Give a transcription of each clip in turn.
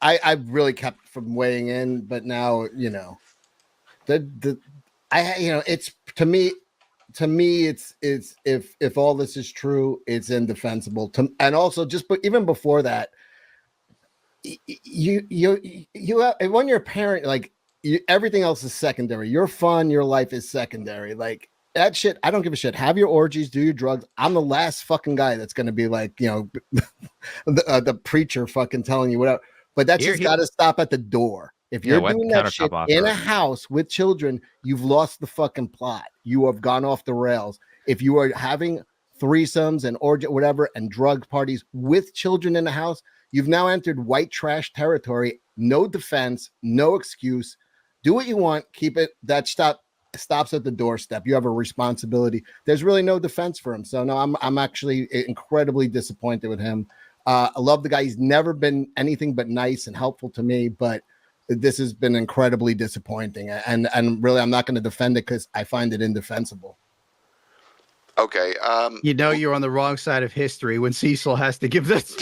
I really kept from weighing in, but now, you know, it's to me, it's if all this is true, it's indefensible. And also but even before that, you have, when you're a parent, like everything else is secondary. Your fun, your life is secondary. Like that shit, I don't give a shit. Have your orgies, do your drugs. I'm the last fucking guy that's going to be like, you know, the preacher fucking telling you whatever. But that's just got to stop at the door. If you're doing that shit in a house with children, you've lost the fucking plot. You have gone off the rails. If you are having threesomes and orgy, whatever, and drug parties with children in the house, you've now entered white trash territory. No defense, no excuse. Do what you want. Keep it. That stops at the doorstep. You have a responsibility. There's really no defense for him. So no, I'm actually incredibly disappointed with him. I love the guy. He's never been anything but nice and helpful to me, but this has been incredibly disappointing. And really, I'm not going to defend it because I find it indefensible. Okay. You know you're on the wrong side of history when Cecil has to give this.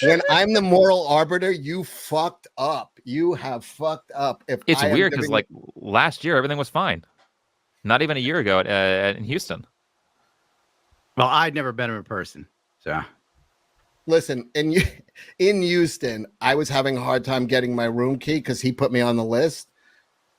When I'm the moral arbiter, you fucked up. You have fucked up. It's weird because like last year, everything was fine. Not even a year ago in Houston. Well, I'd never met him in person. So listen, in Houston, I was having a hard time getting my room key because he put me on the list.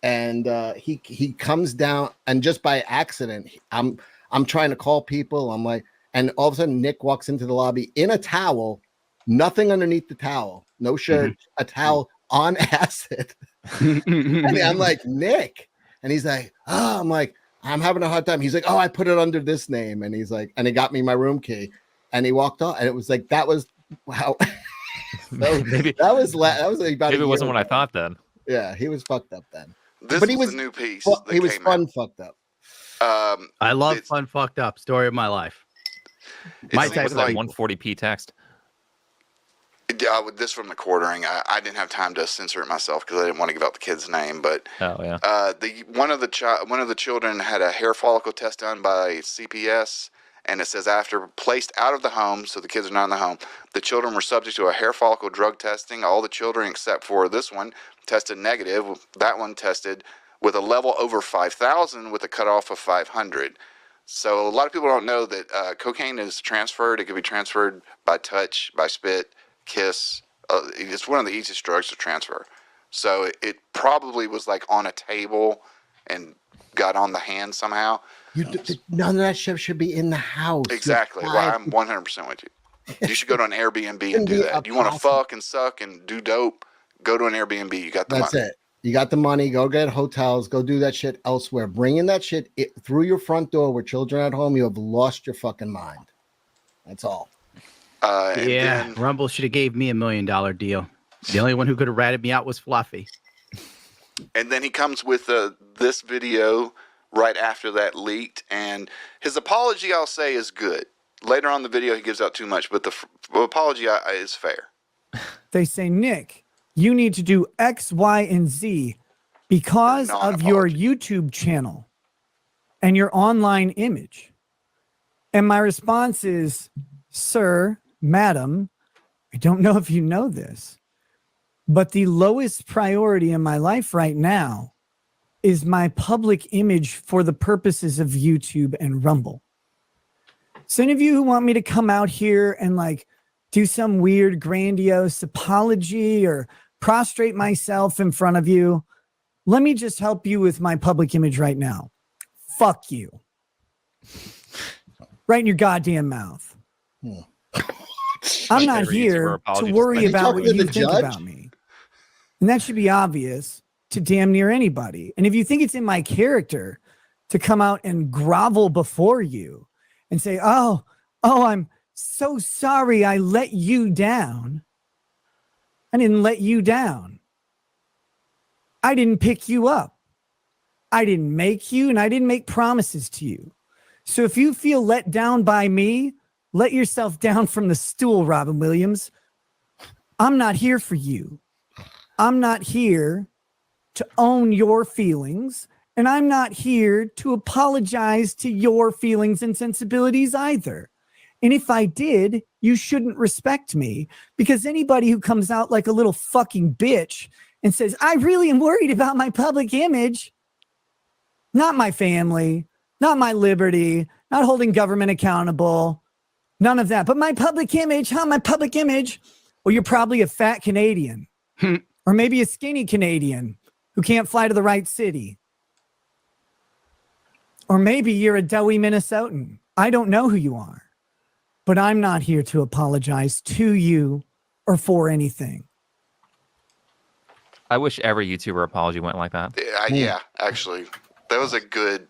And he comes down, and just by accident, I'm trying to call people. I'm like, and all of a sudden Nick walks into the lobby in a towel, nothing underneath the towel, no shirt, a towel on acid. And I'm like, Nick. And he's like, oh, I'm like, I'm having a hard time. He's like, oh, I put it under this name. And he's like, and he got me my room key and he walked off. And it was like, that was how maybe that was like about maybe it wasn't what I thought then. Yeah, he was fucked up then. But he was a new piece. He was fun fucked up. I love fun fucked up. Story of my life. My text like 140p text. This from the quartering. I didn't have time to censor it myself because I didn't want to give out the kid's name. But one of the children had a hair follicle test done by CPS, and it says after placed out of the home, so the kids are not in the home, the children were subject to a hair follicle drug testing. All the children except for this one tested negative. That one tested with a level over 5,000 with a cutoff of 500. So a lot of people don't know that cocaine is transferred. It can be transferred by touch, by spit, kiss. It's one of the easiest drugs to transfer. So it probably was like on a table and got on the hand somehow. None of that shit should be in the house. Exactly. Well, I'm 100% with you. You should go to an Airbnb and do that. You want to fuck and suck and do dope, go to an Airbnb. You got the money. That's it. You got the money. Go get hotels. Go do that shit elsewhere. Bringing that shit through your front door with children at home, you have lost your fucking mind. That's all. Rumble should have gave me $1 million deal. The only one who could have ratted me out was Fluffy. And then he comes with this video right after that leaked, and his apology, I'll say, is good. Later on in the video, he gives out too much, but the apology is fair. They say, Nick, you need to do X, Y, and Z because of your YouTube channel and your online image. And my response is, sir, madam, I don't know if you know this, but the lowest priority in my life right now is my public image for the purposes of YouTube and Rumble. So any of you who want me to come out here and like do some weird grandiose apology or prostrate myself in front of you, let me just help you with my public image right now. Fuck you. Right in your goddamn mouth. I'm not here to worry about what you think about me. And that should be obvious to damn near anybody. And if you think it's in my character to come out and grovel before you and say, oh, I'm so sorry I let you down. I didn't let you down. I didn't pick you up. I didn't make you, and I didn't make promises to you. So if you feel let down by me, let yourself down from the stool, Robin Williams. I'm not here for you. I'm not here to own your feelings, and I'm not here to apologize to your feelings and sensibilities either. And if I did, you shouldn't respect me, because anybody who comes out like a little fucking bitch and says, I really am worried about my public image, not my family, not my liberty, not holding government accountable, none of that, but my public image, my public image. Well, you're probably a fat Canadian or maybe a skinny Canadian who can't fly to the right city. Or maybe you're a doughy Minnesotan. I don't know who you are, but I'm not here to apologize to you or for anything. I wish every YouTuber apology went like that. Yeah, actually, that was a good.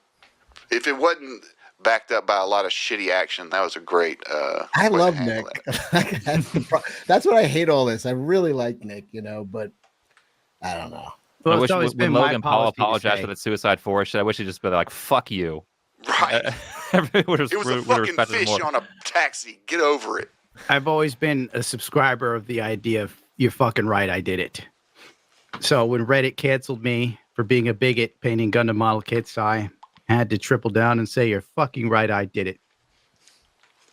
If it wasn't backed up by a lot of shitty action, that was a great. I love Nick. That's what I hate all this. I really like Nick, but I don't know. Well, I wish when Logan Paul apologized for the Suicide Forest, I wish he'd just been like, "Fuck you." Right. It was a fucking fish on a taxi. Get over it. I've always been a subscriber of the idea of you're fucking right, I did it. So when Reddit canceled me for being a bigot painting Gundam model kits, I had to triple down and say, you're fucking right, I did it.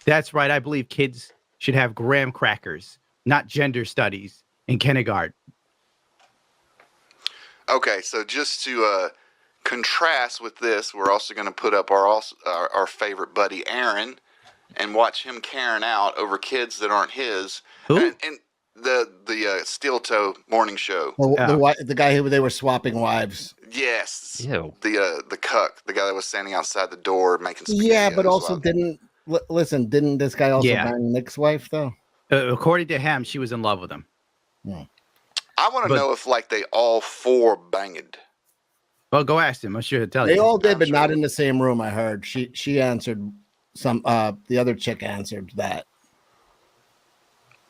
That's right, I believe kids should have graham crackers, not gender studies in kindergarten. Okay, so just to contrast with this, we're also going to put up our favorite buddy Aaron and watch him carrying out over kids that aren't his. Who? And the Steel Toe morning show. The guy who they were swapping wives. Yes. Ew. The cuck, the guy that was standing outside the door making spaghettios. Yeah, but also didn't this guy also bang Nick's wife though? According to him, she was in love with him. Yeah. I want to know if they all four banged. Well, go ask him. I'm sure he'll tell you. They all did, but not in the same room. I heard she answered some. The other chick answered that.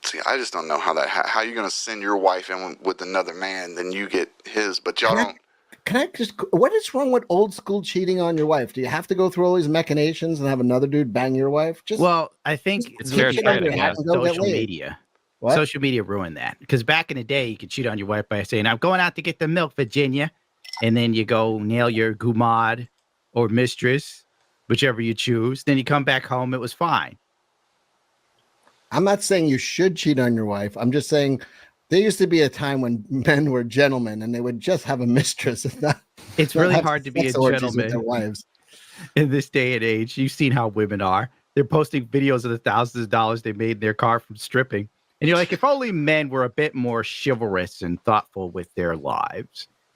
See, I just don't know how you're going to send your wife in with another man, then you get his, but y'all don't. Can I just? What is wrong with old school cheating on your wife? Do you have to go through all these machinations and have another dude bang your wife? Well, I think it's fair to social media. What? Social media ruined that, because back in the day, you could cheat on your wife by saying, I'm going out to get the milk, Virginia. And then you go nail your gumad or mistress, whichever you choose. Then you come back home. It was fine. I'm not saying you should cheat on your wife. I'm just saying there used to be a time when men were gentlemen and they would just have a mistress. It's really hard to be a gentleman with their wives. In this day and age. You've seen how women are. They're posting videos of the thousands of dollars they made in their car from stripping. And you're like, if only men were a bit more chivalrous and thoughtful with their lives.